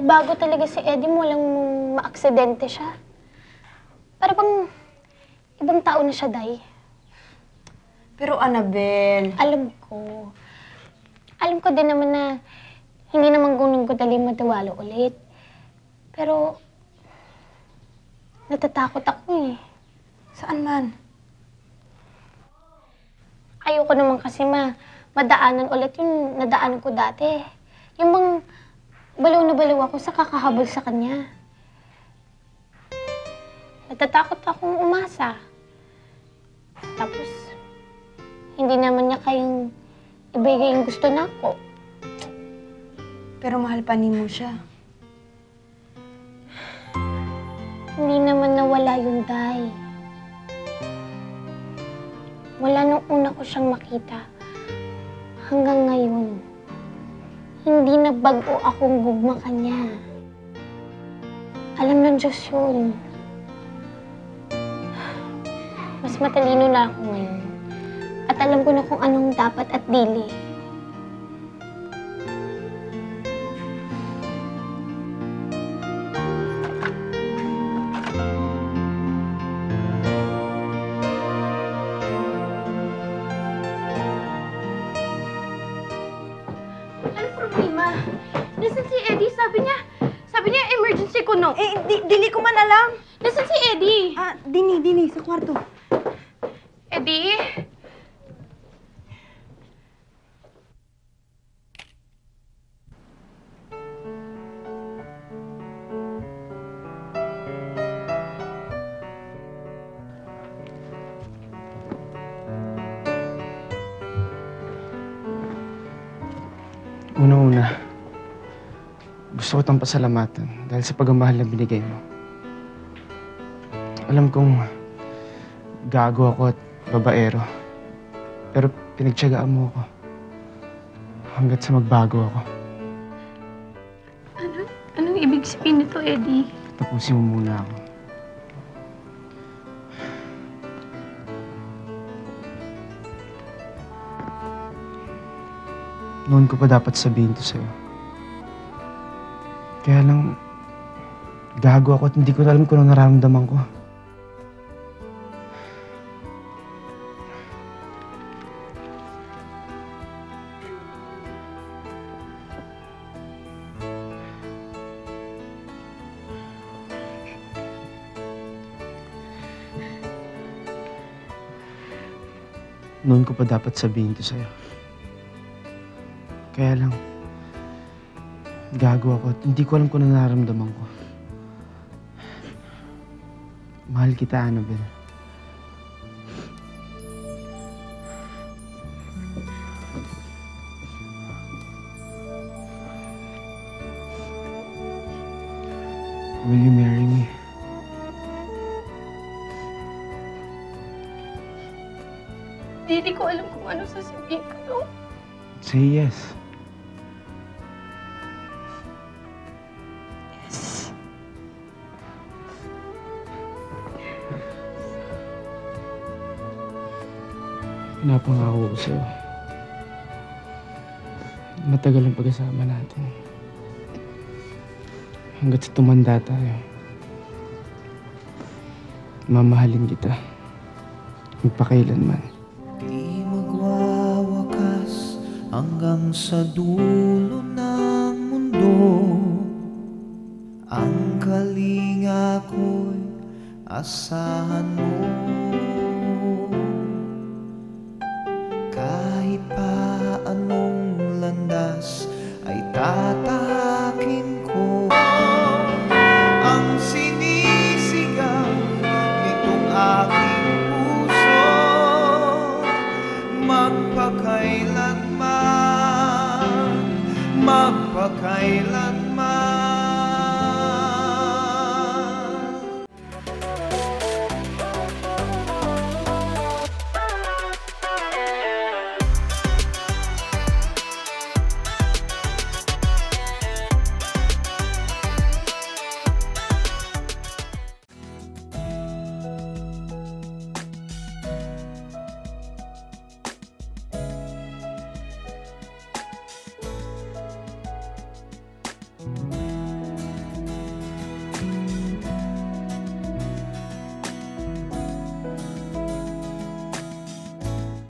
Nagbago talaga si Eddie mula nung maaksidente siya. Para bang ibang tao na siya, Day. Pero Annabelle... Alam ko din naman na hindi naman ganun ko dali matiwala ulit. Pero, natatakot ako eh. Saan man? Ayoko naman kasi madaanan ulit yung nadaanan ko dati. Yung bang balaw na balaw ako sa kakahabol sa kanya. Natatakot akong umasa. Tapos, hindi naman niya kayang ibigay yung gusto na ako. Pero mahal pa ni mo siya. Hindi naman nawala yung Day. Wala nung una ko siyang makita. Hanggang ngayon, hindi nagbago akong gugma kanya. Alam ng Diyos yun. Mas matalino na ako ngayon. At alam ko na kung anong dapat at dili. Anong problema? Nasaan si Eddie? Sabi niya emergency ko, no? Dili ko man alam. Nasaan si Eddie? Dini, sa kwarto. Eddie? Una-una, gusto ko itong pasalamatan dahil sa pagmamahal na binigay mo. Alam kong gago ako at babaero, pero pinagtiyagaan mo ako hanggat sa magbago ako. Anong ibig sabihin nito, Eddie? Tapusin mo muna ako. Noon ko pa dapat sabihin to sa'yo. Kaya lang, gago ako at hindi ko alam kung ano nararamdaman ko. Noon ko pa dapat sabihin to sa'yo. Kaya lang, gago ako at hindi ko alam kung ano nararamdaman ko. Mahal kita, Annabelle. Will you marry me? Hindi ko alam kung ano sasabihin ko. Say yes. Pinapangako ko sa'yo. Matagal ang pag-asama natin. Hanggat sa tumanda tayo. Mamahalin kita. Magpakailanman. Di magwawakas hanggang sa dulo ng mundo. Ang kalinga ko'y asahan mo.